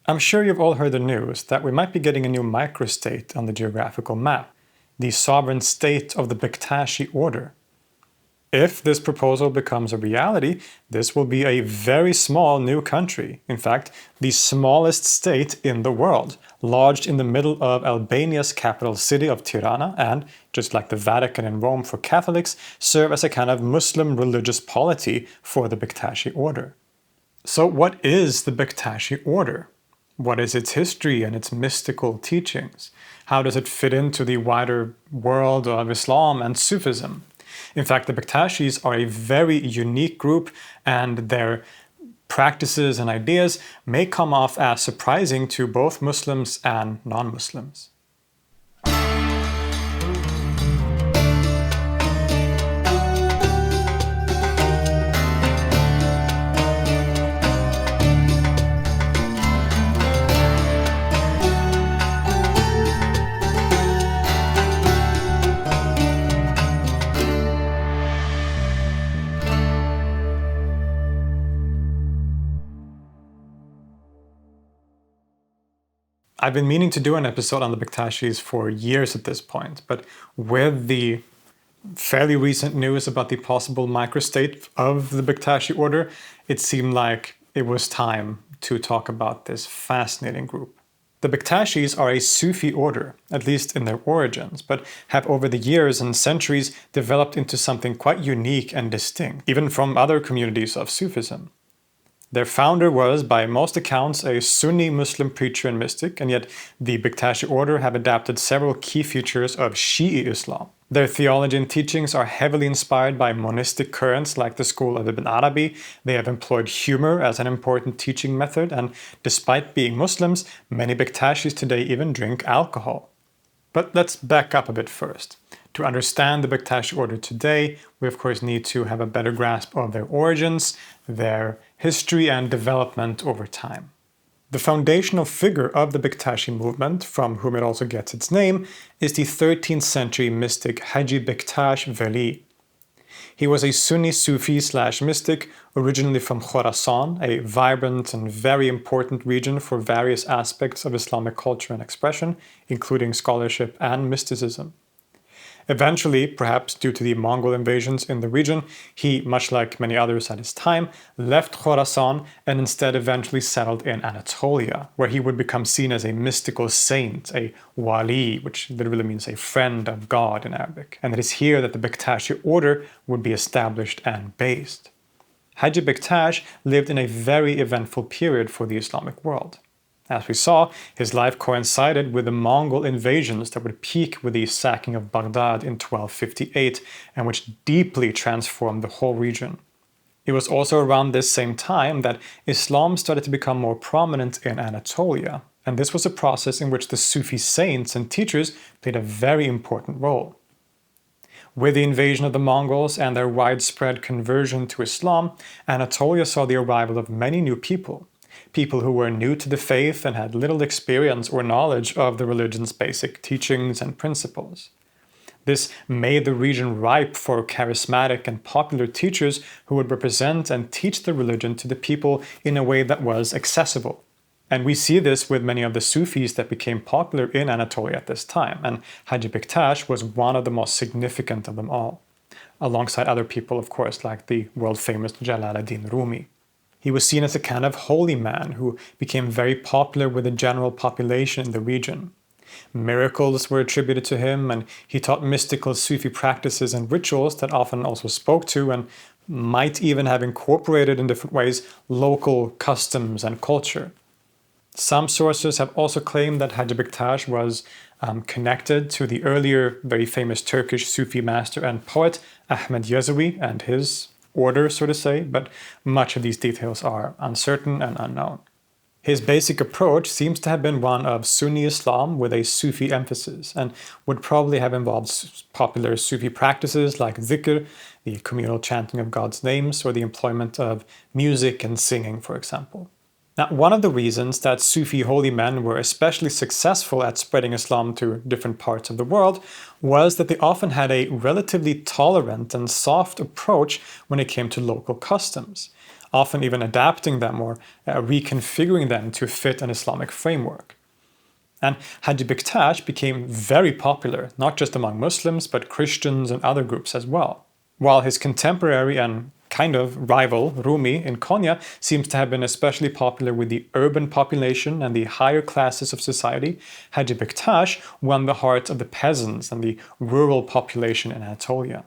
I'm sure you've all heard the news that we might be getting a new microstate on the geographical map, the sovereign state of the Bektashi order. If this proposal becomes a reality, this will be a very small new country, in fact, the smallest state in the world, lodged in the middle of Albania's capital city of Tirana and, just like the Vatican and Rome for Catholics, serve as a kind of Muslim religious polity for the Bektashi order. So what is the Bektashi order? What is its history and its mystical teachings? How does it fit into the wider world of Islam and Sufism? In fact, the Bektashis are a very unique group, and their practices and ideas may come off as surprising to both Muslims and non-Muslims. I've been meaning to do an episode on the Bektashis for years at this point, but with the fairly recent news about the possible microstate of the Bektashi order, it seemed like it was time to talk about this fascinating group. The Bektashis are a Sufi order, at least in their origins, but have over the years and centuries developed into something quite unique and distinct, even from other communities of Sufism. Their founder was, by most accounts, a Sunni Muslim preacher and mystic, and yet the Bektashi order have adapted several key features of Shi'i Islam. Their theology and teachings are heavily inspired by monistic currents like the school of Ibn Arabi. They have employed humor as an important teaching method, and despite being Muslims, many Bektashis today even drink alcohol. But let's back up a bit first. To understand the Bektashi order today, we of course need to have a better grasp of their origins, their history and development over time. The foundational figure of the Bektashi movement, from whom it also gets its name, is the 13th century mystic Haji Bektash Veli. He was a Sunni Sufi/mystic originally from Khorasan, a vibrant and very important region for various aspects of Islamic culture and expression, including scholarship and mysticism. Eventually, perhaps due to the Mongol invasions in the region, he, much like many others at his time, left Khorasan and instead eventually settled in Anatolia, where he would become seen as a mystical saint, a wali, which literally means a friend of God in Arabic. And it is here that the Bektashi order would be established and based. Haji Bektash lived in a very eventful period for the Islamic world. As we saw, his life coincided with the Mongol invasions that would peak with the sacking of Baghdad in 1258 and which deeply transformed the whole region. It was also around this same time that Islam started to become more prominent in Anatolia, and this was a process in which the Sufi saints and teachers played a very important role. With the invasion of the Mongols and their widespread conversion to Islam, Anatolia saw the arrival of many new people who were new to the faith and had little experience or knowledge of the religion's basic teachings and principles. This made the region ripe for charismatic and popular teachers who would represent and teach the religion to the people in a way that was accessible. And we see this with many of the Sufis that became popular in Anatolia at this time, and Haji Bektash was one of the most significant of them all, alongside other people, of course, like the world-famous Jalaluddin Rumi. He was seen as a kind of holy man who became very popular with the general population in the region. Miracles were attributed to him, and he taught mystical Sufi practices and rituals that often also spoke to and might even have incorporated in different ways local customs and culture. Some sources have also claimed that Haji Bektash was connected to the earlier very famous Turkish Sufi master and poet Ahmed Yezawi and his order, so to say, but much of these details are uncertain and unknown. His basic approach seems to have been one of Sunni Islam with a Sufi emphasis, and would probably have involved popular Sufi practices like dhikr, the communal chanting of God's names, or the employment of music and singing, for example. Now, one of the reasons that Sufi holy men were especially successful at spreading Islam to different parts of the world was that they often had a relatively tolerant and soft approach when it came to local customs. often even adapting them or reconfiguring them to fit an Islamic framework. And Haji Bektash became very popular, not just among Muslims, but Christians and other groups as well. While his contemporary and kind of rival, Rumi, in Konya, seems to have been especially popular with the urban population and the higher classes of society, Haji Bektash won the hearts of the peasants and the rural population in Anatolia.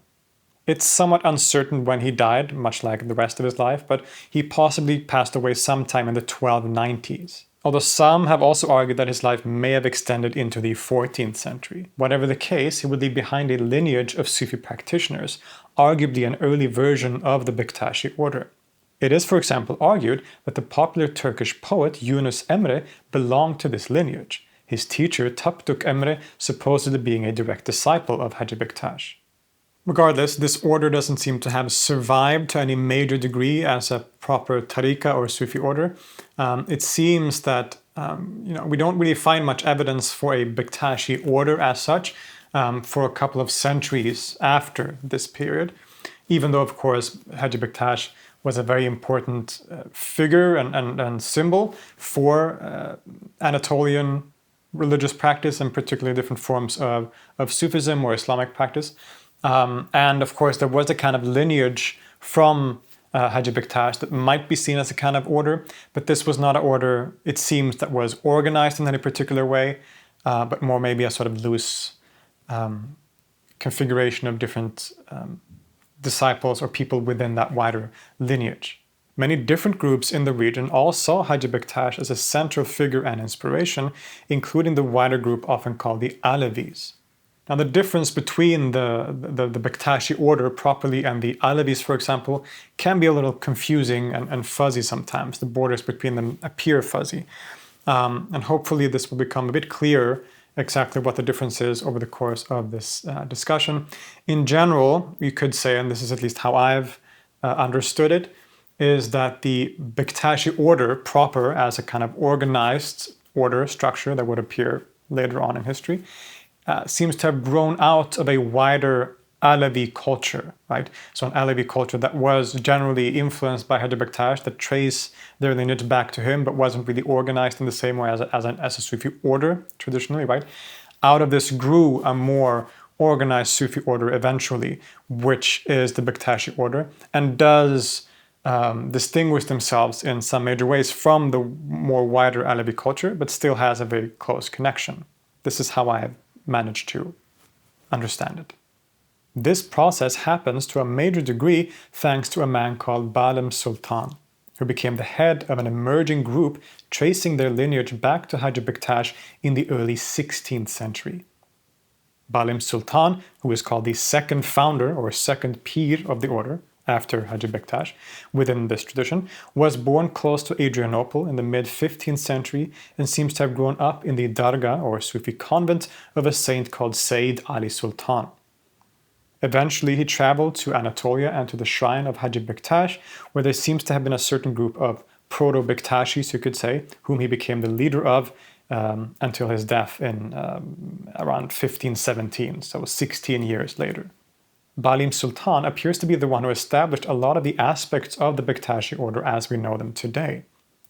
It's somewhat uncertain when he died, much like the rest of his life, but he possibly passed away sometime in the 1290s. Although some have also argued that his life may have extended into the 14th century. Whatever the case, he would leave behind a lineage of Sufi practitioners, arguably an early version of the Bektashi order. It is, for example, argued that the popular Turkish poet Yunus Emre belonged to this lineage, his teacher Tapduk Emre supposedly being a direct disciple of Haji Bektash. Regardless, this order doesn't seem to have survived to any major degree as a proper tariqa or Sufi order. It seems that we don't really find much evidence for a Bektashi order as such for a couple of centuries after this period, even though, of course, Haji Bektash was a very important figure and symbol for Anatolian religious practice, and particularly different forms of Sufism or Islamic practice. And of course, there was a kind of lineage from Haji Bektash that might be seen as a kind of order, but this was not an order, it seems, that was organized in any particular way, but more maybe a sort of loose configuration of different disciples or people within that wider lineage. Many different groups in the region all saw Haji Bektash as a central figure and inspiration, including the wider group often called the Alevis. Now, the difference between the Bektashi order properly and the Alevis, for example, can be a little confusing and fuzzy sometimes. The borders between them appear fuzzy. And hopefully this will become a bit clearer exactly what the difference is over the course of this discussion. In general, you could say, and this is at least how I've understood it, is that the Bektashi order proper as a kind of organized order structure that would appear later on in history seems to have grown out of a wider Alevi culture, right? So an Alevi culture that was generally influenced by Haji Bektash, that trace their lineage back to him, but wasn't really organized in the same way as a Sufi order traditionally, right? Out of this grew a more organized Sufi order eventually, which is the Bektashi order, and does distinguish themselves in some major ways from the more wider Alevi culture, but still has a very close connection. This is how I have managed to understand it. This process happens to a major degree thanks to a man called Balim Sultan, who became the head of an emerging group tracing their lineage back to Haji Bektash in the early 16th century. Balim Sultan, who is called the second founder or second pir of the order, after Haji Bektash, within this tradition, was born close to Adrianople in the mid-15th century and seems to have grown up in the Darga or Sufi convent of a saint called Sayyid Ali Sultan. Eventually, he traveled to Anatolia and to the shrine of Haji Bektash, where there seems to have been a certain group of proto-Bektashis, you could say, whom he became the leader of until his death in around 1517, so 16 years later. Balim Sultan appears to be the one who established a lot of the aspects of the Bektashi order as we know them today.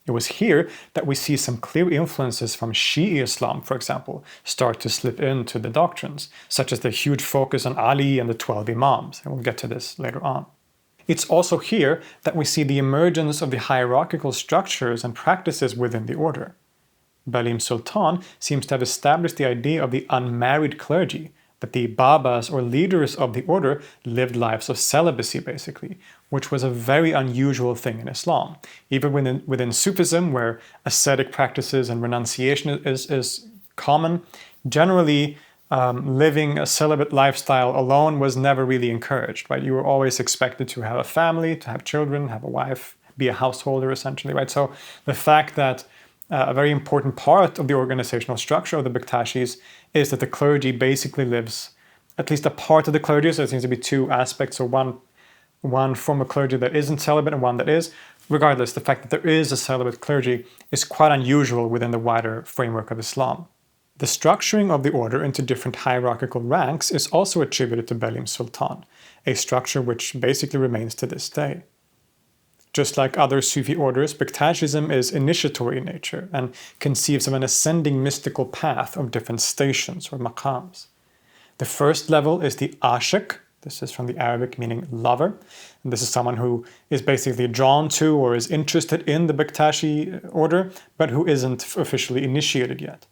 It was here that we see some clear influences from Shi'i Islam, for example, start to slip into the doctrines, such as the huge focus on Ali and the 12 Imams, and we'll get to this later on. It's also here that we see the emergence of the hierarchical structures and practices within the order. Balim Sultan seems to have established the idea of the unmarried clergy, that the Babas or leaders of the order lived lives of celibacy, basically, which was a very unusual thing in Islam. Even within Sufism, where ascetic practices and renunciation is common, generally living a celibate lifestyle alone was never really encouraged, right? You were always expected to have a family, to have children, have a wife, be a householder, essentially, right? So the fact that a very important part of the organizational structure of the Bektashis is that the clergy basically lives, at least a part of the clergy, so there seems to be two aspects, so one form of clergy that isn't celibate and one that is. Regardless, the fact that there is a celibate clergy is quite unusual within the wider framework of Islam. The structuring of the order into different hierarchical ranks is also attributed to Balim Sultan, a structure which basically remains to this day. Just like other Sufi orders, Bektashism is initiatory in nature and conceives of an ascending mystical path of different stations or maqams. The first level is the ashik. This is from the Arabic meaning lover. And this is someone who is basically drawn to or is interested in the Bektashi order, but who isn't officially initiated yet.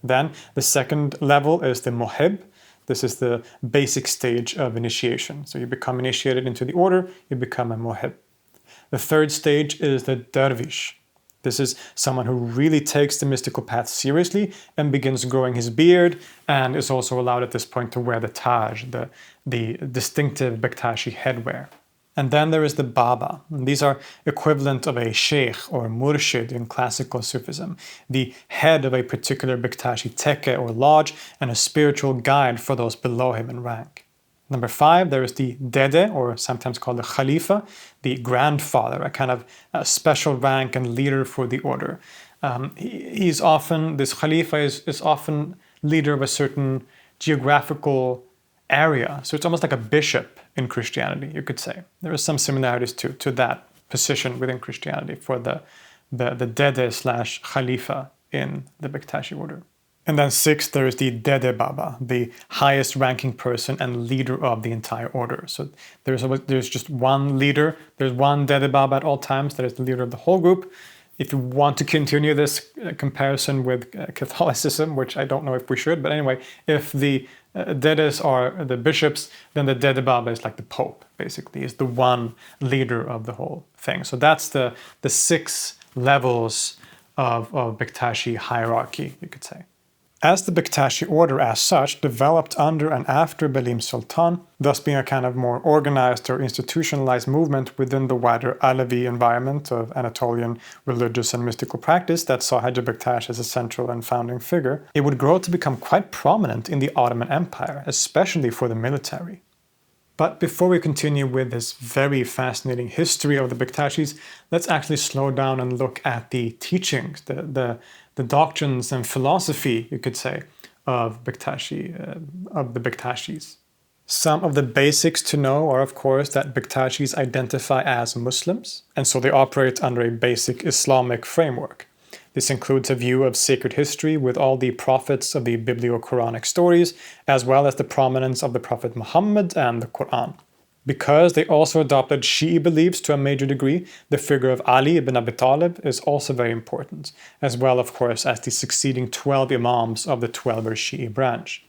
Then the second level is the muhib. This is the basic stage of initiation. So you become initiated into the order, you become a muhib. The third stage is the dervish. This is someone who really takes the mystical path seriously and begins growing his beard and is also allowed at this point to wear the taj, the distinctive Bektashi headwear. And then there is the Baba. And these are equivalent of a sheikh or murshid in classical Sufism, the head of a particular Bektashi tekke or lodge and a spiritual guide for those below him in rank. Number 5, there is the Dede, or sometimes called the Khalifa, the grandfather, a kind of special rank and leader for the order. This Khalifa is often leader of a certain geographical area. So it's almost like a bishop in Christianity, you could say. There are some similarities to that position within Christianity for the Dede/Khalifa in the Bektashi order. And then 6th, there is the Dede Baba, the highest ranking person and leader of the entire order. So there's just one leader, there's one Dede Baba at all times, that is the leader of the whole group. If you want to continue this comparison with Catholicism, which I don't know if we should, but anyway, if the Dedes are the bishops, then the Dede Baba is like the Pope, basically, is the one leader of the whole thing. So that's the 6 levels of Bektashi hierarchy, you could say. As the Bektashi order as such developed under and after Balim Sultan, thus being a kind of more organized or institutionalized movement within the wider Alawi environment of Anatolian religious and mystical practice that saw Haji Bektash as a central and founding figure, it would grow to become quite prominent in the Ottoman Empire, especially for the military. But before we continue with this very fascinating history of the Bektashis, let's actually slow down and look at the teachings, the doctrines and philosophy, you could say, of the Bektashis. Some of the basics to know are, of course, that Bektashis identify as Muslims, and so they operate under a basic Islamic framework. This includes a view of sacred history with all the prophets of the biblio-Quranic stories, as well as the prominence of the Prophet Muhammad and the Quran. Because they also adopted Shi'i beliefs to a major degree, the figure of Ali ibn Abi Talib is also very important, as well, of course, as the succeeding 12 Imams of the Twelver Shi'i branch.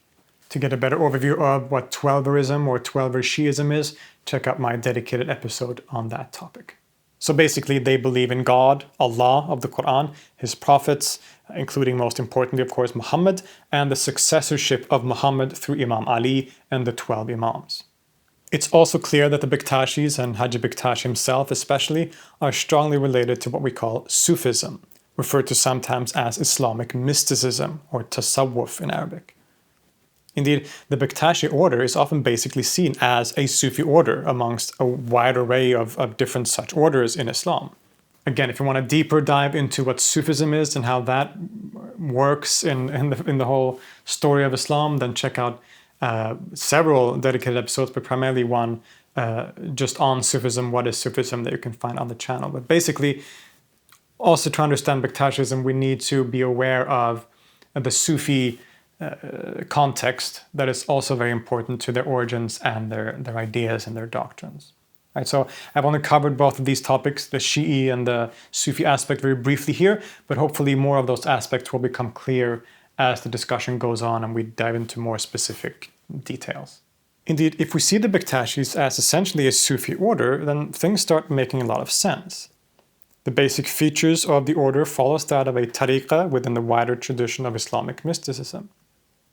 To get a better overview of what Twelverism or Twelver Shi'ism is, check out my dedicated episode on that topic. So basically, they believe in God, Allah of the Quran, His prophets, including most importantly, of course, Muhammad, and the successorship of Muhammad through Imam Ali and the 12 Imams. It's also clear that the Bektashis, and Haji Bektash himself especially, are strongly related to what we call Sufism, referred to sometimes as Islamic mysticism or tasawwuf in Arabic. Indeed, the Bektashi order is often basically seen as a Sufi order amongst a wide array of different such orders in Islam. Again, if you want a deeper dive into what Sufism is and how that works in the whole story of Islam, then check out several dedicated episodes, but primarily one just on Sufism, what is Sufism, that you can find on the channel. But basically, also to understand Bektashism, we need to be aware of the Sufi context that is also very important to their origins and their ideas and their doctrines. Right, so I've only covered both of these topics, the Shi'i and the Sufi aspect, very briefly here, but hopefully more of those aspects will become clear as the discussion goes on and we dive into more specific details. Indeed, if we see the Bektashis as essentially a Sufi order, then things start making a lot of sense. The basic features of the order follows that of a tariqah within the wider tradition of Islamic mysticism.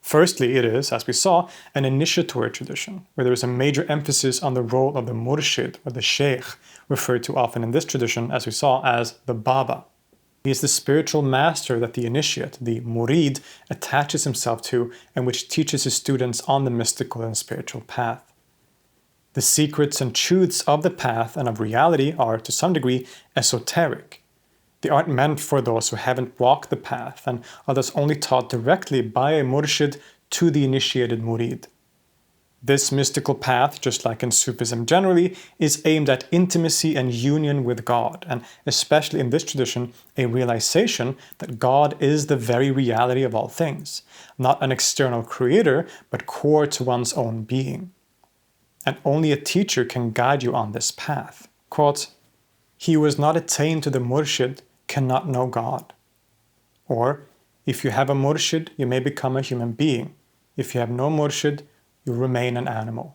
Firstly, it is, as we saw, an initiatory tradition, where there is a major emphasis on the role of the murshid, or the sheikh, referred to often in this tradition, as we saw, as the Baba. He is the spiritual master that the initiate, the murid, attaches himself to and which teaches his students on the mystical and spiritual path. The secrets and truths of the path and of reality are, to some degree, esoteric. They aren't meant for those who haven't walked the path and are thus only taught directly by a murshid to the initiated murid. This mystical path, just like in Sufism generally, is aimed at intimacy and union with God, and especially in this tradition, a realization that God is the very reality of all things, not an external creator, but core to one's own being. And only a teacher can guide you on this path. Quote, "He who has not attained to the murshid cannot know God." Or, "If you have a murshid, you may become a human being. If you have no murshid, you remain an animal."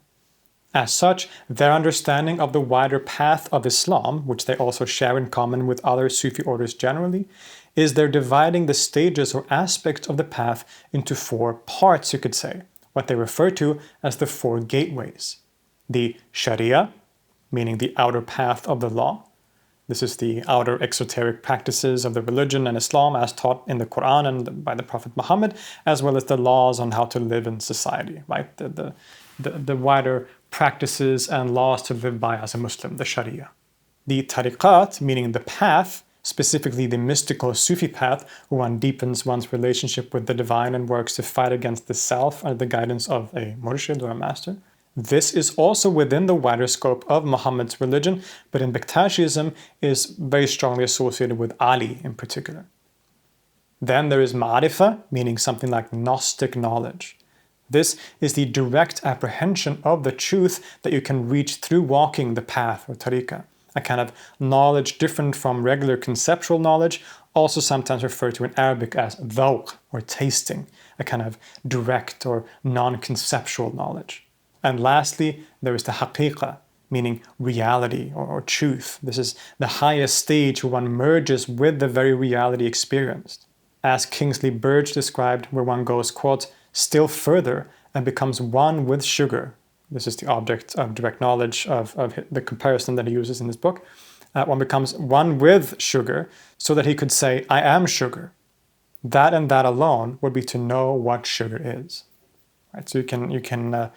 As such, their understanding of the wider path of Islam, which they also share in common with other Sufi orders generally, is they're dividing the stages or aspects of the path into 4 parts, you could say, what they refer to as the 4 gateways. The Sharia, meaning the outer path of the law. This is the outer exoteric practices of the religion and Islam as taught in the Quran and by the Prophet Muhammad, as well as the laws on how to live in society, right? The wider practices and laws to live by as a Muslim, the Sharia. The tariqat, meaning the path, specifically the mystical Sufi path, where one deepens one's relationship with the divine and works to fight against the self under the guidance of a murshid or a master. This is also within the wider scope of Muhammad's religion, but in Bektashism is very strongly associated with Ali in particular. Then there is ma'rifah, meaning something like Gnostic knowledge. This is the direct apprehension of the truth that you can reach through walking the path or tariqah, a kind of knowledge different from regular conceptual knowledge, also sometimes referred to in Arabic as dhawq or tasting, a kind of direct or non-conceptual knowledge. And lastly, there is the haqiqah, meaning reality or truth. This is the highest stage where one merges with the very reality experienced. As Kingsley Birge described, where one goes, quote, "still further and becomes one with sugar." This is the object of direct knowledge of the comparison that he uses in his book. One becomes one with sugar so that he could say, "I am sugar." That and that alone would be to know what sugar is. Right? So you can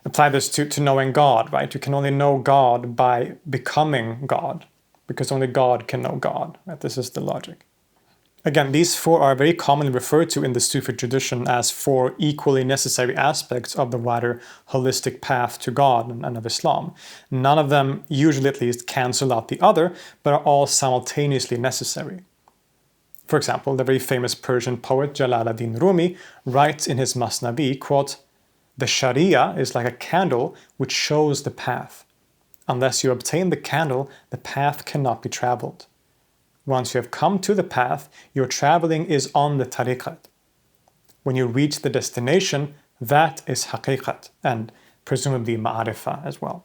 apply this to knowing God, right? You can only know God by becoming God, because only God can know God. Right? This is the logic. Again, these 4 are very commonly referred to in the Sufi tradition as 4 equally necessary aspects of the wider holistic path to God and of Islam. None of them, usually at least, cancel out the other, but are all simultaneously necessary. For example, the very famous Persian poet Jalaluddin Rumi writes in his Masnavi, quote, "The Sharia is like a candle which shows the path. Unless you obtain the candle, the path cannot be traveled. Once you have come to the path, your traveling is on the tariqat. When you reach the destination, that is haqiqat, and presumably ma'arifah as well."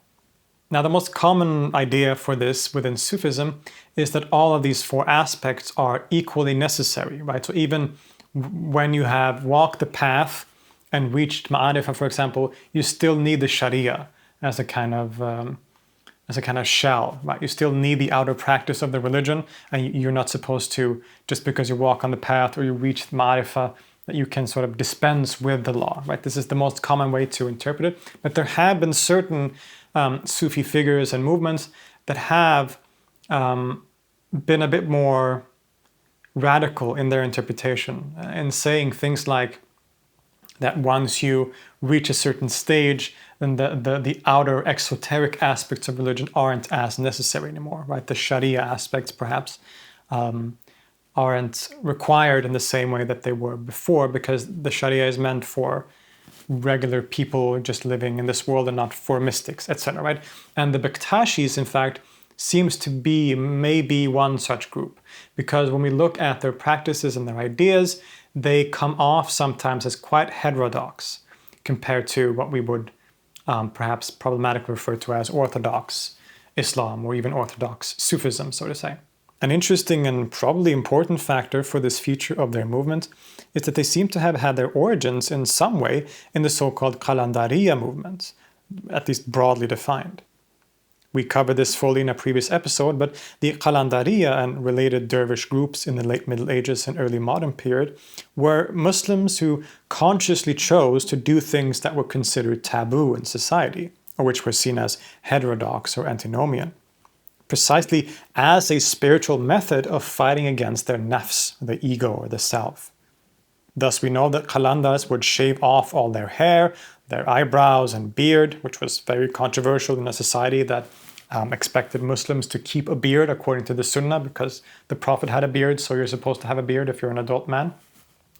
Now, the most common idea for this within Sufism is that all of these 4 aspects are equally necessary, right? So even when you have walked the path and reached ma'arifah, for example, you still need the Sharia as a kind of shell, right? You still need the outer practice of the religion, and you're not supposed to, just because you walk on the path or you reach ma'arifah, that you can sort of dispense with the law, right? This is the most common way to interpret it. But there have been certain Sufi figures and movements that have been a bit more radical in their interpretation, in saying things like that once you reach a certain stage, then the outer exoteric aspects of religion aren't as necessary anymore, right? The Sharia aspects perhaps aren't required in the same way that they were before, because the Sharia is meant for regular people just living in this world and not for mystics, etc., right? And the Bektashis, in fact, seems to be maybe one such group, because when we look at their practices and their ideas, they come off sometimes as quite heterodox compared to what we would perhaps problematically refer to as Orthodox Islam, or even Orthodox Sufism, so to say. An interesting and probably important factor for this feature of their movement is that they seem to have had their origins in some way in the so-called Qalandariya movement, at least broadly defined. We covered this fully in a previous episode, but the Qalandariya and related Dervish groups in the late Middle Ages and early modern period were Muslims who consciously chose to do things that were considered taboo in society, or which were seen as heterodox or antinomian, precisely as a spiritual method of fighting against their nafs, the ego or the self. Thus, we know that Qalandas would shave off all their hair, their eyebrows and beard, which was very controversial in a society that expected Muslims to keep a beard according to the Sunnah, because the Prophet had a beard, so you're supposed to have a beard if you're an adult man.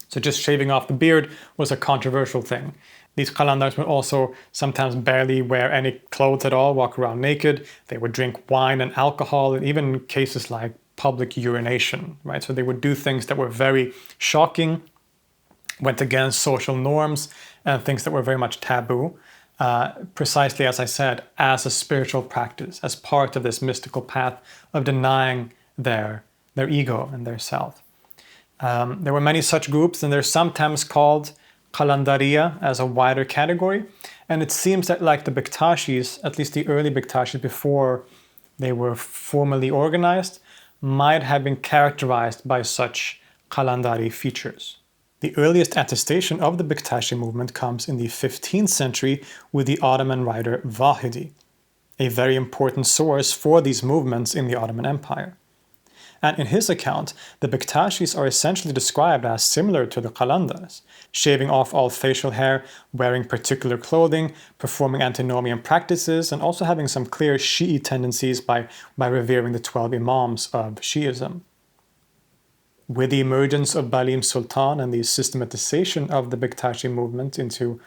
So just shaving off the beard was a controversial thing. These qalandars would also sometimes barely wear any clothes at all, walk around naked. They would drink wine and alcohol, and even cases like public urination, right? So they would do things that were very shocking, went against social norms, and things that were very much taboo. Precisely as I said, as a spiritual practice, as part of this mystical path of denying their ego and their self. There were many such groups, and they're sometimes called qalandariya as a wider category. And it seems that, like the Bektashis, at least the early Bektashis before they were formally organized, might have been characterized by such qalandari features. The earliest attestation of the Bektashi movement comes in the 15th century with the Ottoman writer Vahidi, a very important source for these movements in the Ottoman Empire. And in his account, the Bektashis are essentially described as similar to the qalandars, shaving off all facial hair, wearing particular clothing, performing antinomian practices, and also having some clear Shi'i tendencies by revering the 12 Imams of Shi'ism. With the emergence of Balim Sultan and the systematization of the Bektashi movement into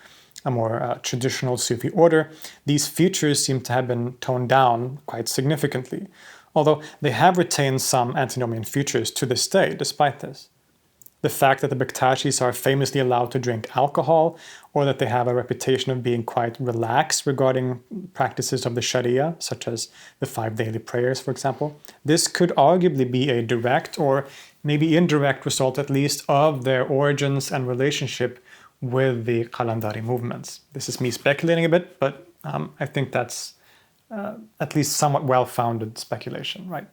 a more traditional Sufi order, these features seem to have been toned down quite significantly, although they have retained some antinomian features to this day despite this. The fact that the Bektashis are famously allowed to drink alcohol, or that they have a reputation of being quite relaxed regarding practices of the Sharia, such as the 5 daily prayers, for example, this could arguably be a direct or maybe indirect result, at least, of their origins and relationship with the qalandari movements. This is me speculating a bit, but I think that's at least somewhat well-founded speculation, right?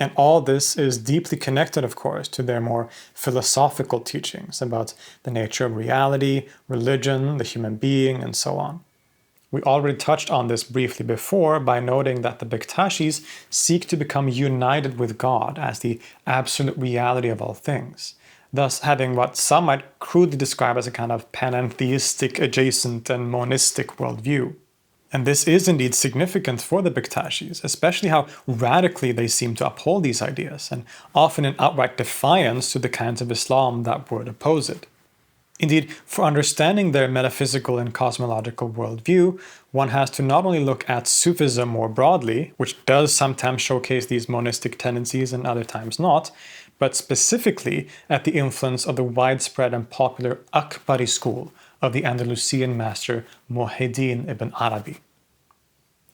And all this is deeply connected, of course, to their more philosophical teachings about the nature of reality, religion, the human being, and so on. We already touched on this briefly before by noting that the Bektashis seek to become united with God as the absolute reality of all things, thus having what some might crudely describe as a kind of panentheistic, adjacent, and monistic worldview. And this is indeed significant for the Bektashis, especially how radically they seem to uphold these ideas, and often in outright defiance to the kinds of Islam that would oppose it. Indeed, for understanding their metaphysical and cosmological worldview, one has to not only look at Sufism more broadly, which does sometimes showcase these monistic tendencies and other times not, but specifically at the influence of the widespread and popular Akbari school of the Andalusian master Muhyiddin ibn Arabi.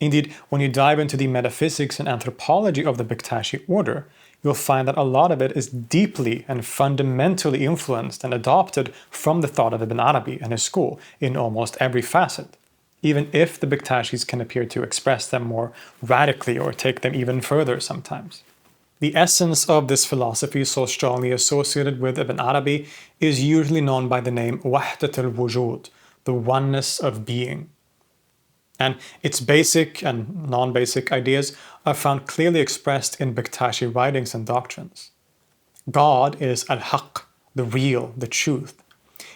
Indeed, when you dive into the metaphysics and anthropology of the Bektashi order, you'll find that a lot of it is deeply and fundamentally influenced and adopted from the thought of Ibn Arabi and his school in almost every facet, even if the Bektashis can appear to express them more radically or take them even further sometimes. The essence of this philosophy, so strongly associated with Ibn Arabi, is usually known by the name Wahdat al-Wujud, the oneness of being. And its basic and non-basic ideas are found clearly expressed in Bektashi writings and doctrines. God is al-Hakk, the real, the truth.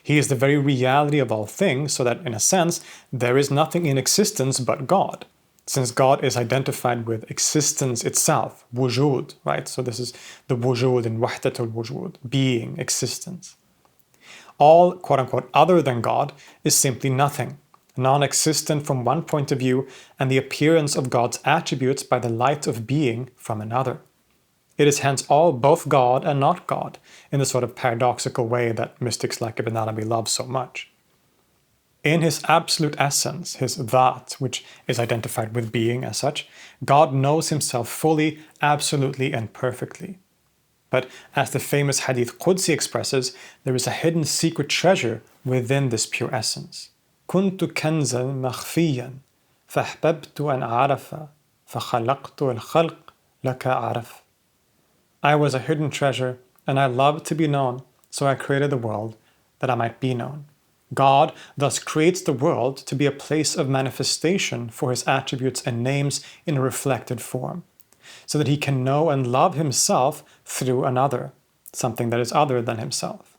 He is the very reality of all things, so that in a sense, there is nothing in existence but God, since God is identified with existence itself, wujud, right? So this is the wujud in Wahdat al-Wujud, being, existence. All, quote-unquote, other than God is simply nothing, non-existent from one point of view, and the appearance of God's attributes by the light of being from another. It is hence all both God and not God, in the sort of paradoxical way that mystics like Ibn Arabi love so much. In his absolute essence, his Dhat, which is identified with being as such, God knows himself fully, absolutely, and perfectly. But as the famous Hadith Qudsi expresses, there is a hidden secret treasure within this pure essence. كنت كنزا مخفيا فأحببت أن أعرف فخلقت الخلق لك أعرف. I was a hidden treasure, and I loved to be known, so I created the world that I might be known. God thus creates the world to be a place of manifestation for his attributes and names in a reflected form, so that he can know and love himself through another, something that is other than himself.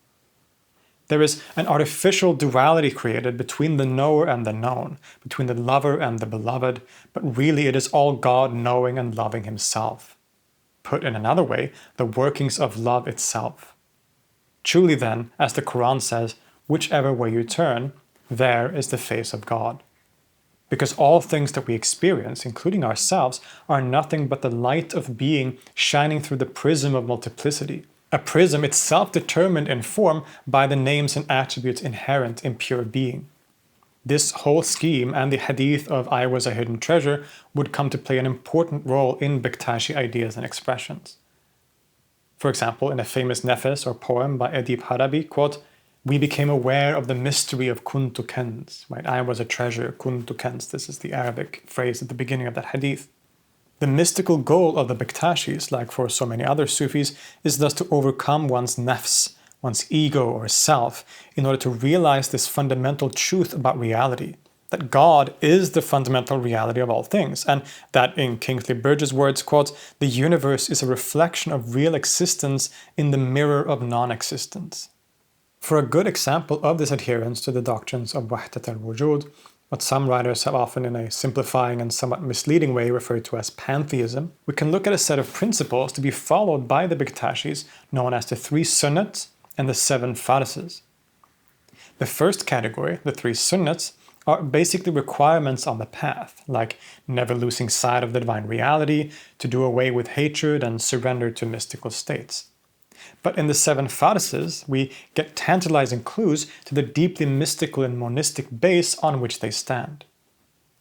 There is an artificial duality created between the knower and the known, between the lover and the beloved, but really it is all God knowing and loving himself. Put in another way, the workings of love itself. Truly then, as the Quran says, whichever way you turn, there is the face of God. Because all things that we experience, including ourselves, are nothing but the light of being shining through the prism of multiplicity, a prism itself determined in form by the names and attributes inherent in pure being. This whole scheme and the hadith of I was a hidden treasure would come to play an important role in Bektashi ideas and expressions. For example, in a famous nefes or poem by Edip Harabi, quote, "We became aware of the mystery of kuntu kenz," right? I was a treasure, kuntu kenz. This is the Arabic phrase at the beginning of that hadith. The mystical goal of the Bektashis, like for so many other Sufis, is thus to overcome one's nafs, one's ego or self, in order to realize this fundamental truth about reality, that God is the fundamental reality of all things, and that, in Kingsley Birge's words, quote, "The universe is a reflection of real existence in the mirror of non-existence." For a good example of this adherence to the doctrines of Wahdat al-Wujud, what some writers have often in a simplifying and somewhat misleading way referred to as pantheism, we can look at a set of principles to be followed by the Bektashis known as the 3 Sunnets and the 7 Farzes. The first category, the 3 Sunnets, are basically requirements on the path, like never losing sight of the divine reality, to do away with hatred and surrender to mystical states. But in the 7 Farzes, we get tantalizing clues to the deeply mystical and monistic base on which they stand.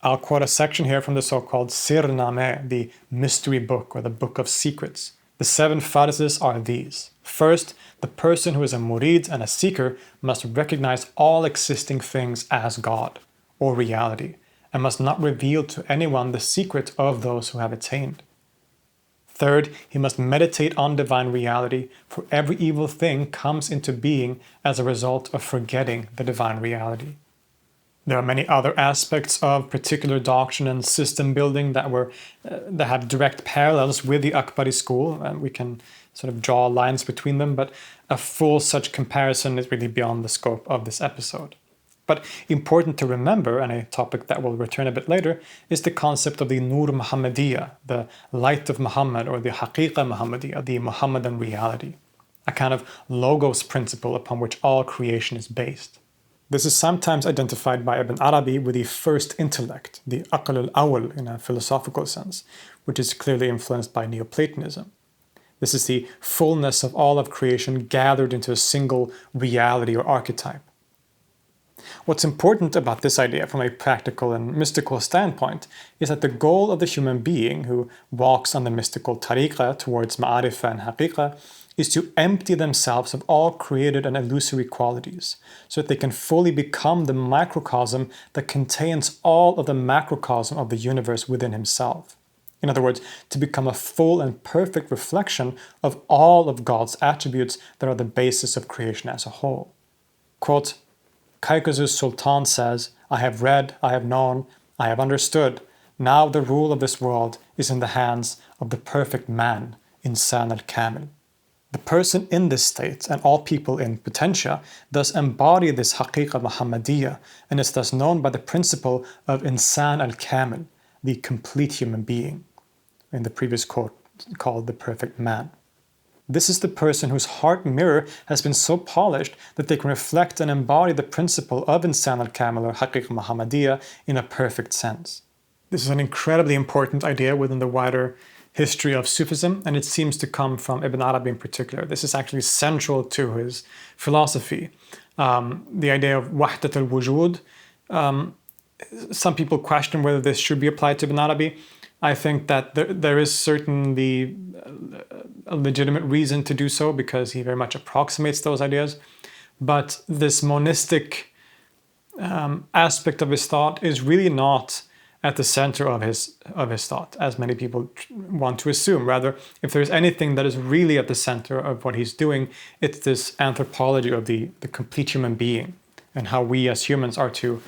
I'll quote a section here from the so-called Sirnameh, the mystery book or the book of secrets. The 7 Farzes are these. First, the person who is a murid and a seeker must recognize all existing things as God, or reality, and must not reveal to anyone the secret of those who have attained. Third, he must meditate on divine reality, for every evil thing comes into being as a result of forgetting the divine reality. There are many other aspects of particular doctrine and system building that have direct parallels with the Akbari school, and we can sort of draw lines between them, but a full such comparison is really beyond the scope of this episode. But important to remember, and a topic that will return a bit later, is the concept of the Nur Muhammadiyya, the light of Muhammad, or the Haqiqa Muhammadiyya, the Muhammadan reality, a kind of logos principle upon which all creation is based. This is sometimes identified by Ibn Arabi with the first intellect, the Aql al-Awwal in a philosophical sense, which is clearly influenced by Neoplatonism. This is the fullness of all of creation gathered into a single reality or archetype. What's important about this idea from a practical and mystical standpoint is that the goal of the human being who walks on the mystical tariqah towards ma'arifah and haqiqah is to empty themselves of all created and illusory qualities so that they can fully become the microcosm that contains all of the macrocosm of the universe within himself. In other words, to become a full and perfect reflection of all of God's attributes that are the basis of creation as a whole. Quote, Kaikazu Sultan says, "I have read, I have known, I have understood. Now the rule of this world is in the hands of the perfect man, Insan al-Kamil." The person in this state, and all people in potentia, thus embody this Haqiqa Muhammadiyya, and is thus known by the principle of Insan al-Kamil, the complete human being, in the previous quote called the perfect man. This is the person whose heart mirror has been so polished that they can reflect and embody the principle of Insan al-Kamil or Haqiqa Muhammadiyya in a perfect sense. This is an incredibly important idea within the wider history of Sufism, and it seems to come from Ibn Arabi in particular. This is actually central to his philosophy. The idea of Wahdat al-Wujud. Some people question whether this should be applied to Ibn Arabi. I think that there is certainly a legitimate reason to do so because he very much approximates those ideas. But this monistic aspect of his thought is really not at the center of his thought, as many people want to assume. Rather, if there's anything that is really at the center of what he's doing, it's this anthropology of the complete human being and how we as humans are to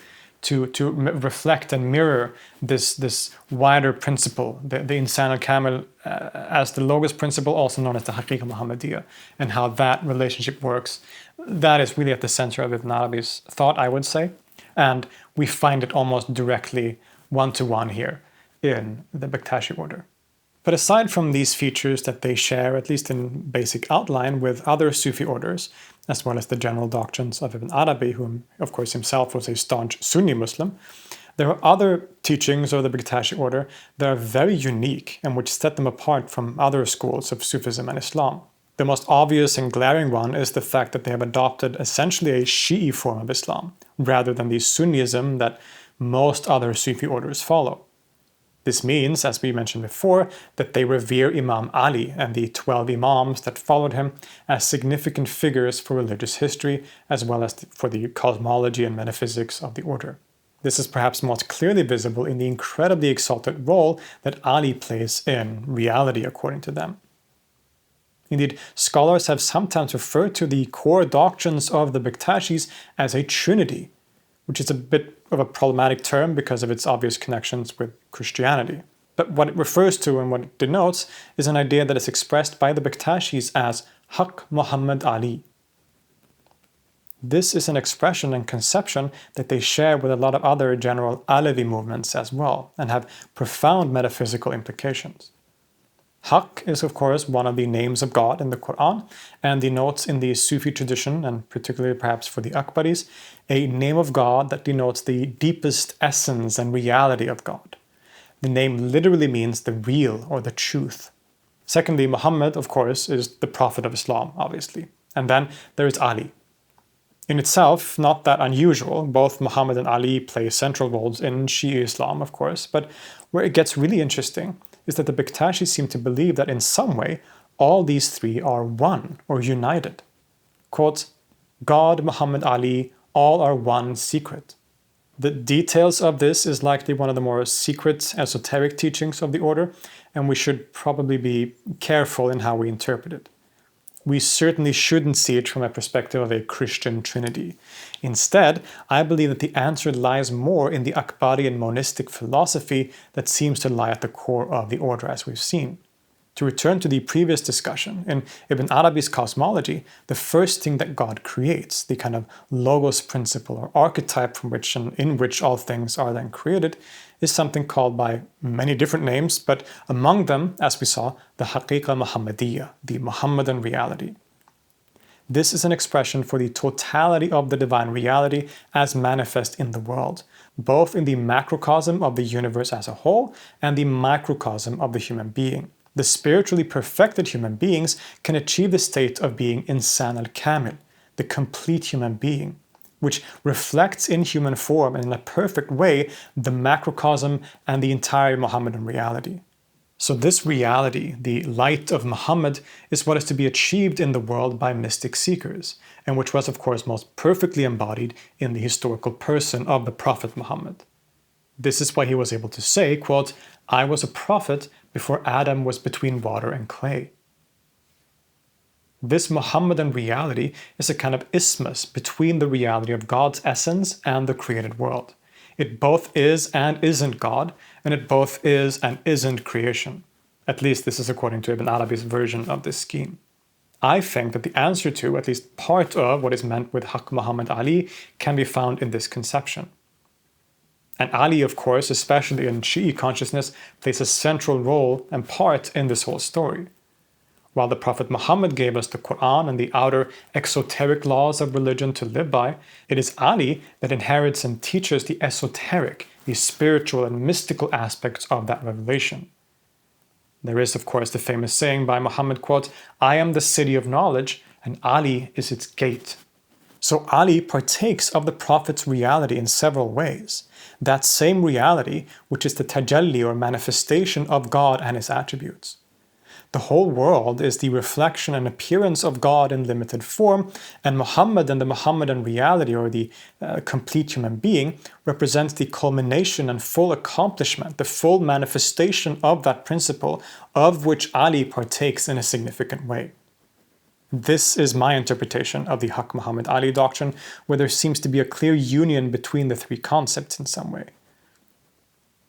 reflect and mirror this wider principle, the Insan al-Kamil as the Logos principle, also known as the Haqiqa Muhammadiyya, and how that relationship works That is really at the center of Ibn Arabi's thought, I would say, and we find it almost directly one-to-one here in the Bektashi order. But aside from these features that they share, at least in basic outline, with other Sufi orders, as well as the general doctrines of Ibn Arabi, who of course himself was a staunch Sunni Muslim, there are other teachings of the Bektashi order that are very unique and which set them apart from other schools of Sufism and Islam. The most obvious and glaring one is the fact that they have adopted essentially a Shi'i form of Islam, rather than the Sunnism that most other Sufi orders follow. This means, as we mentioned before, that they revere Imam Ali and the 12 Imams that followed him as significant figures for religious history, as well as for the cosmology and metaphysics of the order. This is perhaps most clearly visible in the incredibly exalted role that Ali plays in reality, according to them. Indeed, scholars have sometimes referred to the core doctrines of the Bektashis as a trinity, which is a bit of a problematic term because of its obvious connections with Christianity. But what it refers to and what it denotes is an idea that is expressed by the Bektashis as Hakk Muhammad Ali. This is an expression and conception that they share with a lot of other general Alevi movements as well, and have profound metaphysical implications. Hakk is, of course, one of the names of God in the Quran, and denotes in the Sufi tradition, and particularly perhaps for the Akbaris, a name of God that denotes the deepest essence and reality of God. The name literally means the real or the truth. Secondly, Muhammad, of course, is the prophet of Islam, obviously. And then there is Ali. In itself, not that unusual. Both Muhammad and Ali play central roles in Shia Islam, of course, but where it gets really interesting is that the Bektashi seem to believe that in some way all these three are one or united. Quote, God, Muhammad Ali, all are one secret. The details of this is likely one of the more secret, esoteric teachings of the order, and we should probably be careful in how we interpret it. We certainly shouldn't see it from a perspective of a Christian trinity. Instead, I believe that the answer lies more in the Akbarian monistic philosophy that seems to lie at the core of the order, as we've seen. To return to the previous discussion, in Ibn Arabi's cosmology, the first thing that God creates, the kind of logos principle or archetype from which and in which all things are then created, is something called by many different names, but among them, as we saw, the Haqiqa Muhammadiyya, the Muhammadan reality. This is an expression for the totality of the divine reality as manifest in the world, both in the macrocosm of the universe as a whole and the microcosm of the human being. The spiritually perfected human beings can achieve the state of being insan al-kamil, the complete human being, which reflects in human form and in a perfect way the macrocosm and the entire Mohammedan reality. So this reality, the light of Muhammad, is what is to be achieved in the world by mystic seekers, and which was of course most perfectly embodied in the historical person of the Prophet Muhammad. This is why he was able to say, quote, I was a prophet before Adam was between water and clay. This Mohammedan reality is a kind of isthmus between the reality of God's essence and the created world. It both is and isn't God, and it both is and isn't creation. At least this is according to Ibn Arabi's version of this scheme. I think that the answer to, at least part of, what is meant with Hakk Muhammad Ali can be found in this conception. And Ali, of course, especially in Shi'i consciousness, plays a central role and part in this whole story. While the Prophet Muhammad gave us the Quran and the outer exoteric laws of religion to live by, it is Ali that inherits and teaches the esoteric, the spiritual and mystical aspects of that revelation. There is, of course, the famous saying by Muhammad, quote, I am the city of knowledge, and Ali is its gate. So Ali partakes of the Prophet's reality in several ways. That same reality, which is the tajalli or manifestation of God and his attributes. The whole world is the reflection and appearance of God in limited form, and Muhammad and the Muhammadan reality, or the complete human being, represents the culmination and full accomplishment, the full manifestation of that principle, of which Ali partakes in a significant way. This is my interpretation of the Hakk Muhammad Ali doctrine, where there seems to be a clear union between the three concepts in some way.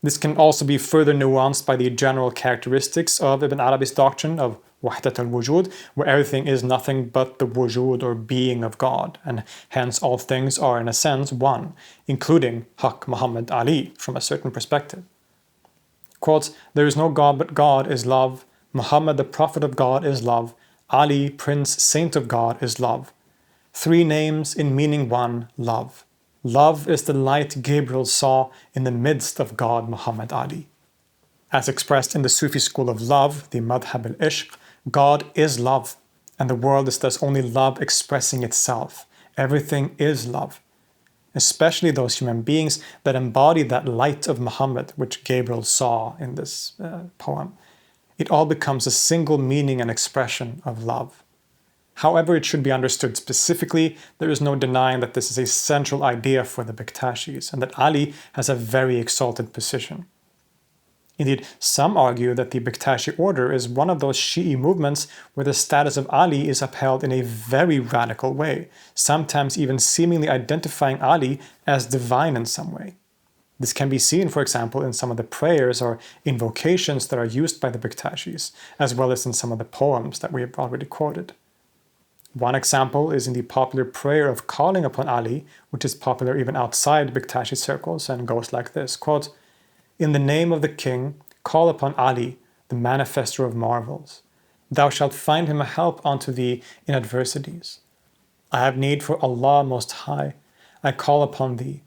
This can also be further nuanced by the general characteristics of Ibn Arabi's doctrine of wahdat al-wujud, where everything is nothing but the wujud or being of God, and hence all things are in a sense one, including Hakk Muhammad Ali from a certain perspective. Quotes, there is no God but God is love, Muhammad the Prophet of God is love, Ali, Prince, Saint of God is love. Three names in meaning one, love. Love is the light Gabriel saw in the midst of God Muhammad Ali. As expressed in the Sufi school of love, the Madhab al-Ishq, God is love, and the world is thus only love expressing itself. Everything is love, especially those human beings that embody that light of Muhammad, which Gabriel saw in this poem. It all becomes a single meaning and expression of love. However, it should be understood specifically, there is no denying that this is a central idea for the Bektashis, and that Ali has a very exalted position. Indeed, some argue that the Bektashi order is one of those Shi'i movements where the status of Ali is upheld in a very radical way, sometimes even seemingly identifying Ali as divine in some way. This can be seen, for example, in some of the prayers or invocations that are used by the Bektashis, as well as in some of the poems that we have already quoted. One example is in the popular prayer of calling upon Ali, which is popular even outside Bektashi circles and goes like this, quote, in the name of the king, call upon Ali, the manifester of marvels. Thou shalt find him a help unto thee in adversities. I have need for Allah Most High. I call upon thee.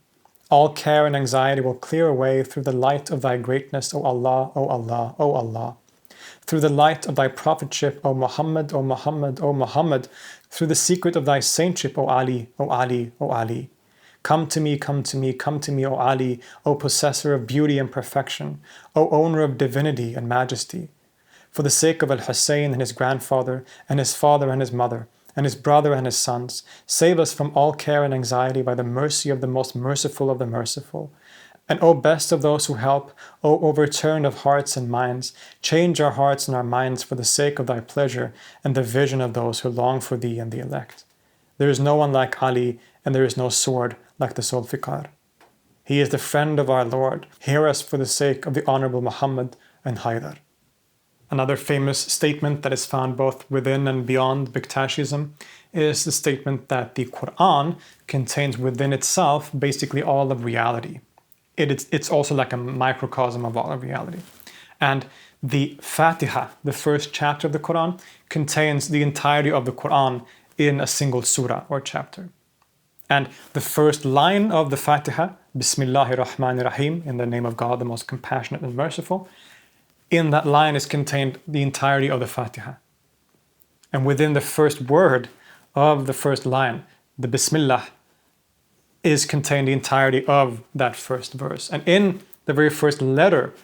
All care and anxiety will clear away through the light of thy greatness, O Allah, O Allah, O Allah. Through the light of thy prophetship, O Muhammad, O Muhammad, O Muhammad. Through the secret of thy saintship, O Ali, O Ali, O Ali. Come to me, come to me, come to me, O Ali, O possessor of beauty and perfection, O owner of divinity and majesty. For the sake of Al-Hussein and his grandfather, and his father and his mother, and his brother and his sons, save us from all care and anxiety by the mercy of the most merciful of the merciful. And O best of those who help, O overturn of hearts and minds, change our hearts and our minds for the sake of thy pleasure and the vision of those who long for thee and the elect. There is no one like Ali, and there is no sword like the Zulfikar. He is the friend of our Lord. Hear us for the sake of the Honorable Muhammad and Haydar. Another famous statement that is found both within and beyond Bektashism is the statement that the Quran contains within itself basically all of reality. It's also like a microcosm of all of reality. And the Fatiha, the first chapter of the Quran, contains the entirety of the Quran in a single surah or chapter. And the first line of the Fatiha, Bismillahir Rahmanir Rahim, in the name of God, the most compassionate and merciful, in that line is contained the entirety of the Fatiha. And within the first word of the first line, the Bismillah, is contained the entirety of that first verse. And in the very first letter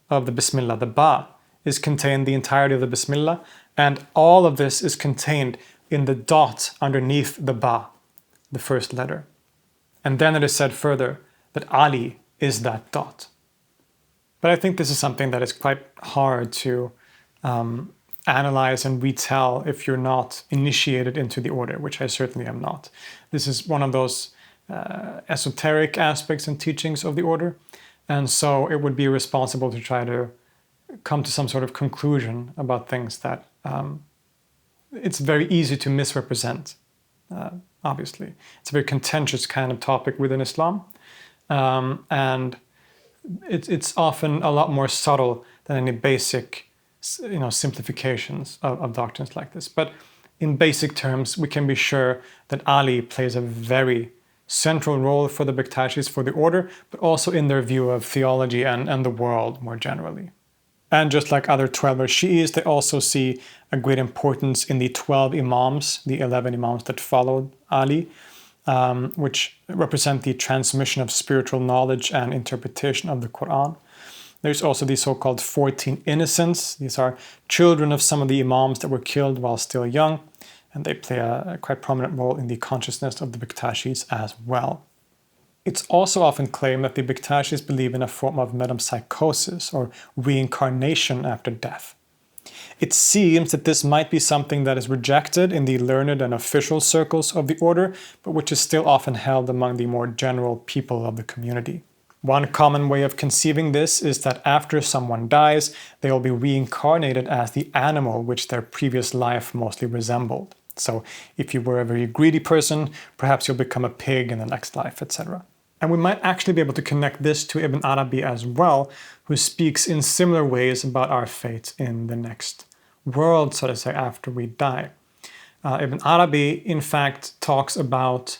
of the Bismillah, the Ba, is contained the entirety of the Bismillah, and all of this is contained in the dot underneath the Ba, the first letter. And then it is said further that Ali is that dot. But I think this is something that is quite hard to analyze and retell if you're not initiated into the order, which I certainly am not. This is one of those esoteric aspects and teachings of the order, and so it would be irresponsible to try to come to some sort of conclusion about things that it's very easy to misrepresent, obviously. It's a very contentious kind of topic within Islam, and it's often a lot more subtle than any basic simplifications of doctrines like this. But in basic terms, we can be sure that Ali plays a very central role for the Bektashis, for the order, but also in their view of theology and the world more generally. And just like other 12er Shi'is, they also see a great importance in the 12 Imams, the 11 Imams that followed Ali, which represent the transmission of spiritual knowledge and interpretation of the Quran. There's also the so-called 14 innocents. These are children of some of the Imams that were killed while still young, and they play a quite prominent role in the consciousness of the Bektashis as well. It's also often claimed that the Bektashis believe in a form of metempsychosis or reincarnation after death. It seems that this might be something that is rejected in the learned and official circles of the order, but which is still often held among the more general people of the community. One common way of conceiving this is that after someone dies, they will be reincarnated as the animal which their previous life mostly resembled. So if you were a very greedy person, perhaps you'll become a pig in the next life, etc. And we might actually be able to connect this to Ibn Arabi as well, who speaks in similar ways about our fate in the next world, so to say, after we die. Ibn Arabi, in fact, talks about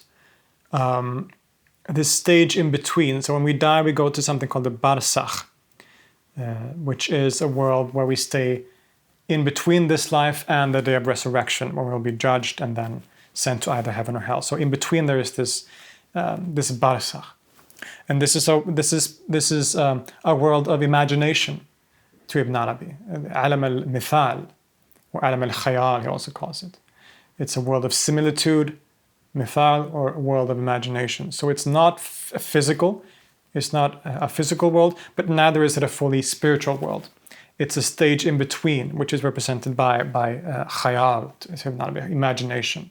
this stage in between. So when we die, we go to something called the barzakh, which is a world where we stay in between this life and the day of resurrection, where we'll be judged and then sent to either heaven or hell. So in between there is this barzakh, and this is a world of imagination to Ibn Arabi, alam al-mithal, or alam al-khayal, he also calls it. It's a world of similitude, mithal, or a world of imagination. So it's not physical, it's not a physical world, but neither is it a fully spiritual world. It's a stage in between, which is represented by khayal, imagination.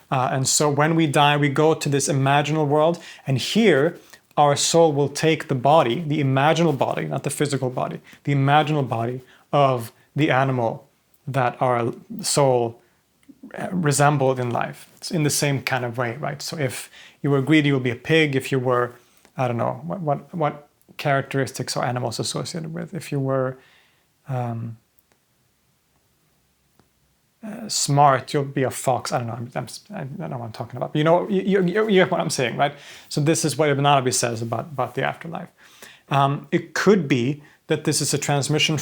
And so when we die, we go to this imaginal world, and here our soul will take the body, the imaginal body, not the physical body, the imaginal body of the animal that our soul resembled in life. It's in the same kind of way, right? So if you were greedy, you'll be a pig. If you were, I don't know, what characteristics are animals associated with? If you were smart, you'll be a fox. I don't know. I don't know what I'm talking about. But you get what I'm saying, right? So this is what Ibn Arabi says about the afterlife. It could be that this is a transmission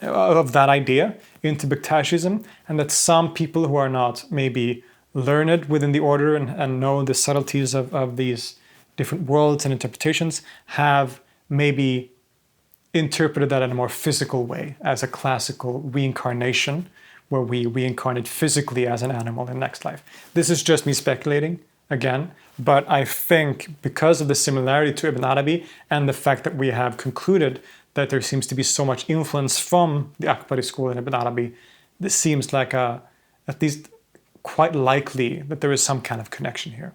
of that idea into Bektashism, and that some people who are not maybe learned within the order and know the subtleties of these different worlds and interpretations have maybe interpreted that in a more physical way, as a classical reincarnation, where we reincarnate physically as an animal in next life. This is just me speculating, again, but I think because of the similarity to Ibn Arabi and the fact that we have concluded that there seems to be so much influence from the Akbari school in Ibn Arabi, this seems like at least quite likely that there is some kind of connection here.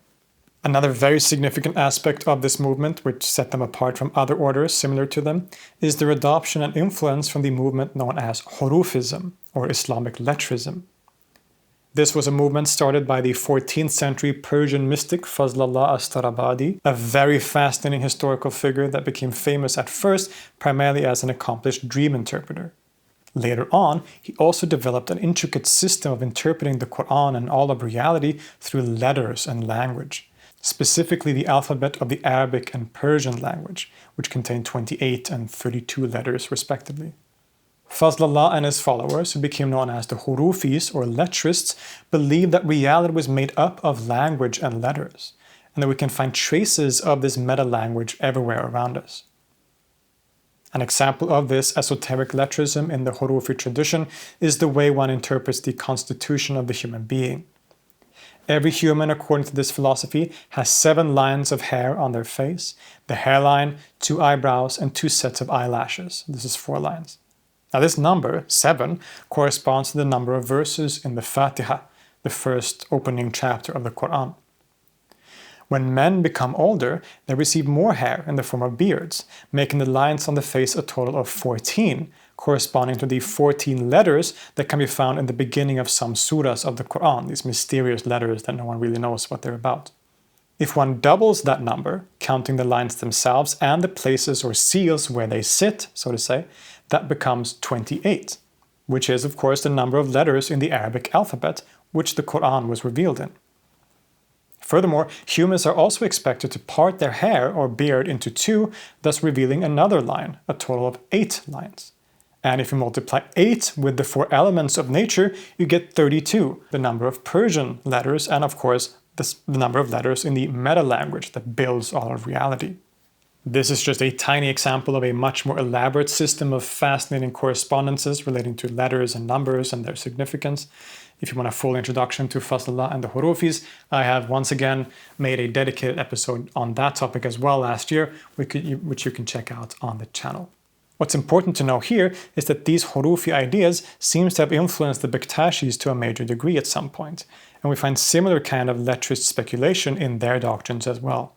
Another very significant aspect of this movement, which set them apart from other orders similar to them, is their adoption and influence from the movement known as Hurufism, or Islamic lettrism. This was a movement started by the 14th century Persian mystic Fazlallah Astarabadi, a very fascinating historical figure that became famous at first primarily as an accomplished dream interpreter. Later on, he also developed an intricate system of interpreting the Quran and all of reality through letters and language, specifically the alphabet of the Arabic and Persian language, which contained 28 and 32 letters respectively. Fazlallah and his followers, who became known as the Hurufis or lettrists, believed that reality was made up of language and letters, and that we can find traces of this meta-language everywhere around us. An example of this esoteric lettrism in the Hurufi tradition is the way one interprets the constitution of the human being. Every human, according to this philosophy, has 7 lines of hair on their face, the hairline, 2 eyebrows, and 2 sets of eyelashes. This is 4 lines. Now this number, 7, corresponds to the number of verses in the Fatiha, the first opening chapter of the Quran. When men become older, they receive more hair in the form of beards, making the lines on the face a total of 14, corresponding to the 14 letters that can be found in the beginning of some surahs of the Quran, these mysterious letters that no one really knows what they're about. If one doubles that number, counting the lines themselves and the places or seals where they sit, so to say, that becomes 28, which is, of course, the number of letters in the Arabic alphabet, which the Quran was revealed in. Furthermore, humans are also expected to part their hair or beard into 2, thus revealing another line, a total of 8 lines. And if you multiply 8 with the 4 elements of nature, you get 32, the number of Persian letters, and of course, the number of letters in the meta-language that builds all of reality. This is just a tiny example of a much more elaborate system of fascinating correspondences relating to letters and numbers and their significance. If you want a full introduction to Fazlallah and the Hurufis, I have once again made a dedicated episode on that topic as well last year, which you can check out on the channel. What's important to know here is that these Hurufi ideas seem to have influenced the Bektashis to a major degree at some point, and we find similar kind of lettrist speculation in their doctrines as well.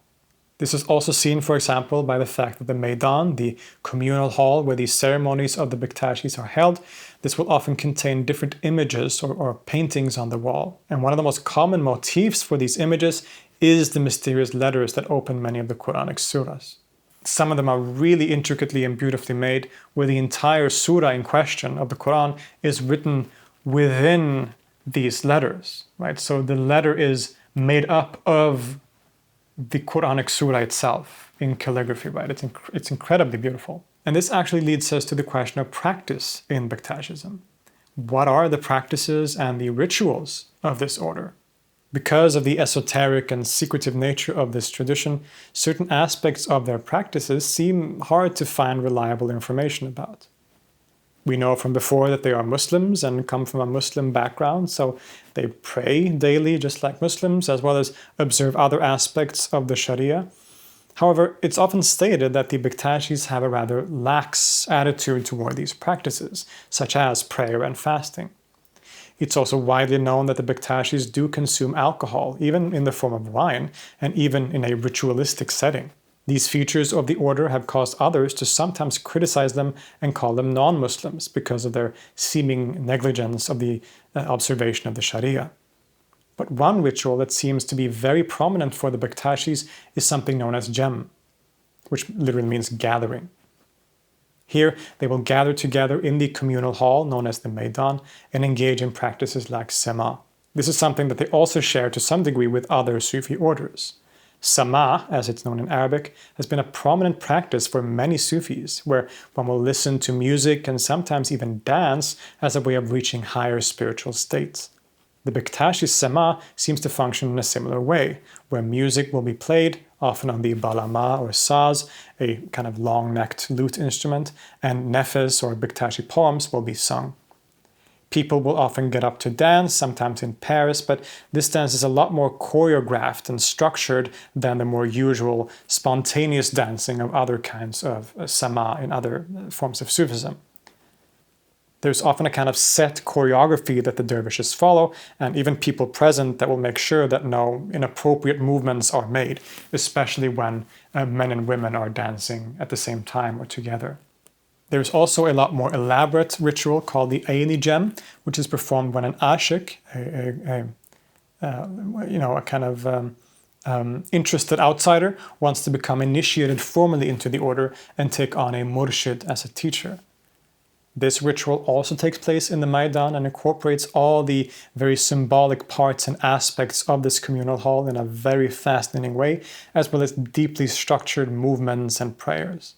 This is also seen, for example, by the fact that the Meydan, the communal hall where the ceremonies of the Bektashis are held, this will often contain different images or paintings on the wall. And one of the most common motifs for these images is the mysterious letters that open many of the Quranic surahs. Some of them are really intricately and beautifully made, where the entire surah in question of the Quran is written within these letters, right? So the letter is made up of the Quranic surah itself in calligraphy, right? It's incredibly beautiful. And this actually leads us to the question of practice in Bektashism. What are the practices and the rituals of this order? Because of the esoteric and secretive nature of this tradition, certain aspects of their practices seem hard to find reliable information about. We know from before that they are Muslims and come from a Muslim background, so they pray daily just like Muslims, as well as observe other aspects of the Sharia. However, it's often stated that the Bektashis have a rather lax attitude toward these practices, such as prayer and fasting. It's also widely known that the Bektashis do consume alcohol, even in the form of wine, and even in a ritualistic setting. These features of the order have caused others to sometimes criticize them and call them non-Muslims because of their seeming negligence of the observation of the Sharia. But one ritual that seems to be very prominent for the Bektashis is something known as jem, which literally means gathering. Here, they will gather together in the communal hall known as the Meydan and engage in practices like Sema. This is something that they also share to some degree with other Sufi orders. Sama, as it's known in Arabic, has been a prominent practice for many Sufis, where one will listen to music and sometimes even dance as a way of reaching higher spiritual states. The Bektashi Sema seems to function in a similar way, where music will be played, often on the balama or saz, a kind of long-necked lute instrument, and nefes or Bektashi poems will be sung. People will often get up to dance, sometimes in pairs, but this dance is a lot more choreographed and structured than the more usual spontaneous dancing of other kinds of sama in other forms of Sufism. There's often a kind of set choreography that the dervishes follow, and even people present that will make sure that no inappropriate movements are made, especially when men and women are dancing at the same time or together. There's also a lot more elaborate ritual called the Aini Jem, which is performed when an ashik, a kind of interested outsider, wants to become initiated formally into the order and take on a murshid as a teacher. This ritual also takes place in the Maidan and incorporates all the very symbolic parts and aspects of this communal hall in a very fascinating way, as well as deeply structured movements and prayers.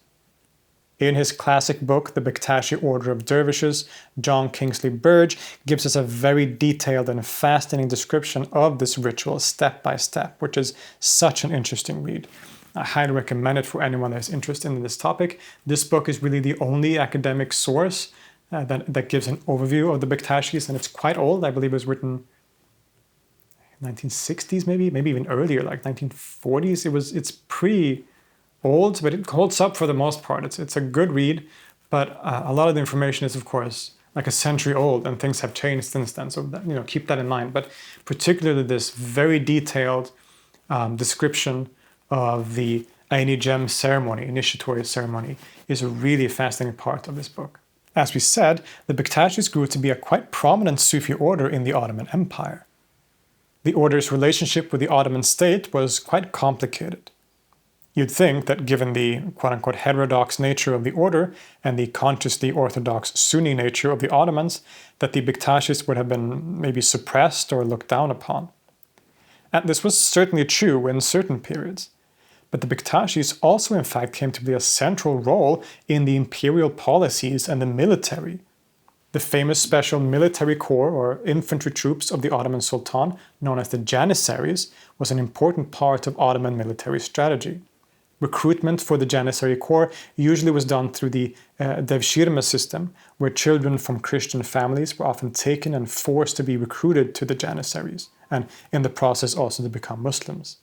In his classic book, The Bektashi Order of Dervishes, John Kingsley Birge gives us a very detailed and fascinating description of this ritual step by step, which is such an interesting read. I highly recommend it for anyone that is interested in this topic. This book is really the only academic source that gives an overview of the Bektashis, and it's quite old. I believe it was written 1960s, maybe even earlier, like 1940s. It's pretty old, but it holds up for the most part. It's a good read, but a lot of the information is, of course, like a century old, and things have changed since then. So that, keep that in mind. But particularly this very detailed description of the Aini Jem ceremony, initiatory ceremony, is a really fascinating part of this book. As we said, the Bektashis grew to be a quite prominent Sufi order in the Ottoman Empire. The order's relationship with the Ottoman state was quite complicated. You'd think that given the quote-unquote heterodox nature of the order and the consciously orthodox Sunni nature of the Ottomans, that the Bektashis would have been maybe suppressed or looked down upon. And this was certainly true in certain periods. But the Bektashis also in fact came to play a central role in the imperial policies and the military. The famous special military corps or infantry troops of the Ottoman Sultan, known as the Janissaries, was an important part of Ottoman military strategy. Recruitment for the Janissary Corps usually was done through the devshirme system, where children from Christian families were often taken and forced to be recruited to the Janissaries, and in the process also to become Muslims.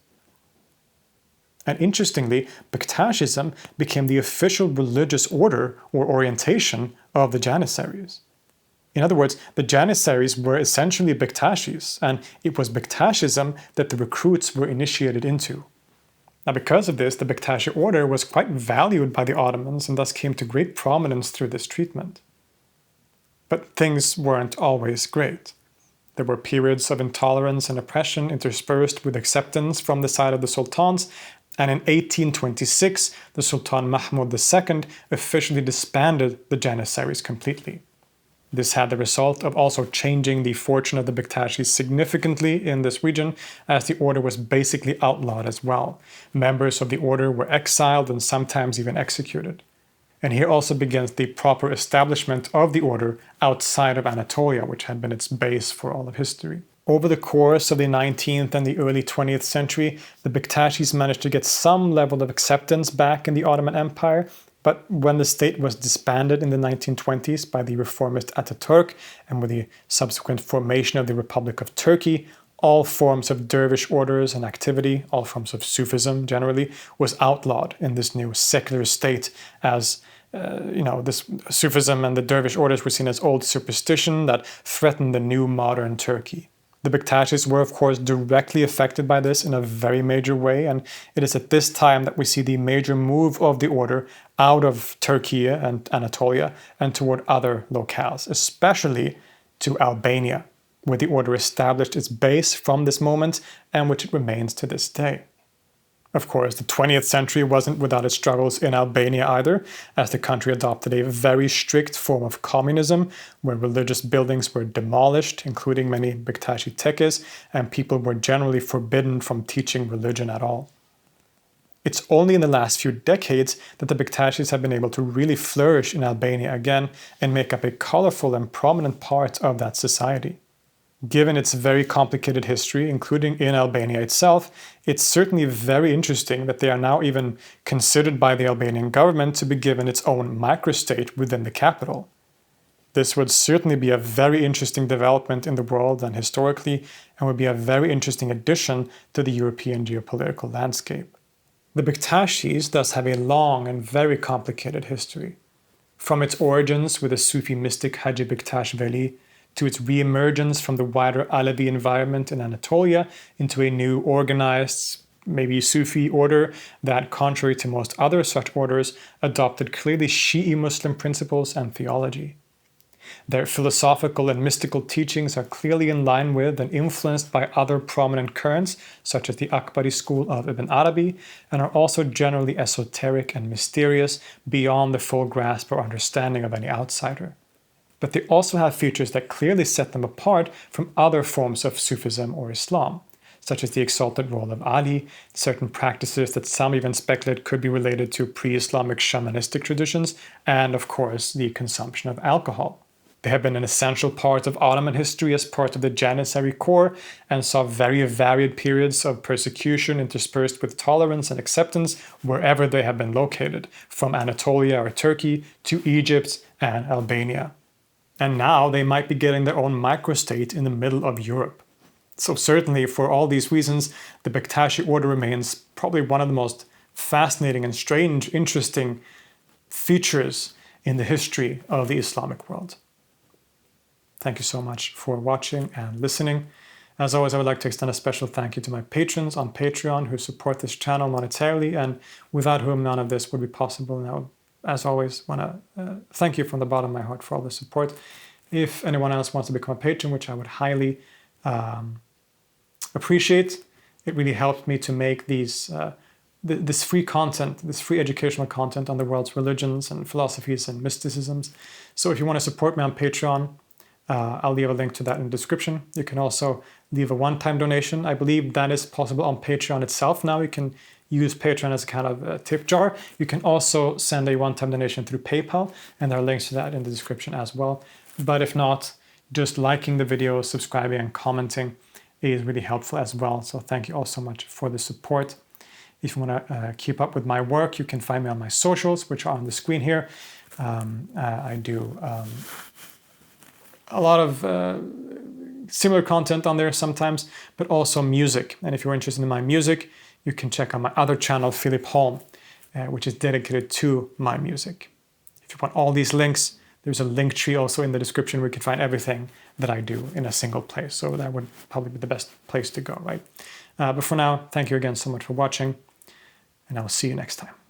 And interestingly, Bektashism became the official religious order or orientation of the Janissaries. In other words, the Janissaries were essentially Bektashis, and it was Bektashism that the recruits were initiated into. Now, because of this, the Bektashi order was quite valued by the Ottomans and thus came to great prominence through this treatment. But things weren't always great. There were periods of intolerance and oppression interspersed with acceptance from the side of the sultans, and in 1826, the Sultan Mahmud II officially disbanded the Janissaries completely. This had the result of also changing the fortune of the Bektashis significantly in this region, as the order was basically outlawed as well. Members of the order were exiled and sometimes even executed. And here also begins the proper establishment of the order outside of Anatolia, which had been its base for all of history. Over the course of the 19th and the early 20th century, the Bektashis managed to get some level of acceptance back in the Ottoman Empire, but when the state was disbanded in the 1920s by the reformist Ataturk and with the subsequent formation of the Republic of Turkey, all forms of dervish orders and activity, all forms of Sufism generally, was outlawed in this new secular state as this Sufism and the dervish orders were seen as old superstition that threatened the new modern Turkey. The Bektashis were, of course, directly affected by this in a very major way, and it is at this time that we see the major move of the order out of Turkey and Anatolia and toward other locales, especially to Albania, where the order established its base from this moment and which it remains to this day. Of course, the 20th century wasn't without its struggles in Albania either, as the country adopted a very strict form of communism, where religious buildings were demolished, including many Bektashi tekkes, and people were generally forbidden from teaching religion at all. It's only in the last few decades that the Bektashis have been able to really flourish in Albania again and make up a colorful and prominent part of that society. Given its very complicated history, including in Albania itself, it's certainly very interesting that they are now even considered by the Albanian government to be given its own microstate within the capital. This would certainly be a very interesting development in the world and historically, and would be a very interesting addition to the European geopolitical landscape. The Bektashis thus have a long and very complicated history. From its origins with the Sufi mystic Haji Bektash Veli, to its re-emergence from the wider Alevi environment in Anatolia into a new organized, maybe Sufi order that, contrary to most other such orders, adopted clearly Shi'i Muslim principles and theology. Their philosophical and mystical teachings are clearly in line with and influenced by other prominent currents, such as the Akbari school of Ibn Arabi, and are also generally esoteric and mysterious beyond the full grasp or understanding of any outsider. But they also have features that clearly set them apart from other forms of Sufism or Islam, such as the exalted role of Ali, certain practices that some even speculate could be related to pre-Islamic shamanistic traditions, and of course the consumption of alcohol. They have been an essential part of Ottoman history as part of the Janissary core and saw very varied periods of persecution interspersed with tolerance and acceptance wherever they have been located, from Anatolia or Turkey to Egypt and Albania. And now they might be getting their own microstate in the middle of Europe. So certainly for all these reasons, the Bektashi order remains probably one of the most fascinating and strange, interesting features in the history of the Islamic world. Thank you so much for watching and listening. As always, I would like to extend a special thank you to my patrons on Patreon who support this channel monetarily and without whom none of this would be possible. Now, as always, want to thank you from the bottom of my heart for all the support. If anyone else wants to become a patron, which I would highly appreciate, it really helped me to make this free content, this free educational content on the world's religions and philosophies and mysticisms. So if you want to support me on Patreon, I'll leave a link to that in the description. You can also leave a one-time donation. I believe that is possible on Patreon itself now. You can use Patreon as a kind of a tip jar. You can also send a one-time donation through PayPal, and there are links to that in the description as well. But if not, just liking the video, subscribing, and commenting is really helpful as well. So thank you all so much for the support. If you want to keep up with my work, you can find me on my socials, which are on the screen here. I do a lot of similar content on there sometimes, but also music. And if you're interested in my music, you can check out my other channel, Philip Holm, which is dedicated to my music. If you want all these links, there's a link tree also in the description where you can find everything that I do in a single place. So that would probably be the best place to go, right? But for now, thank you again so much for watching. and I will see you next time.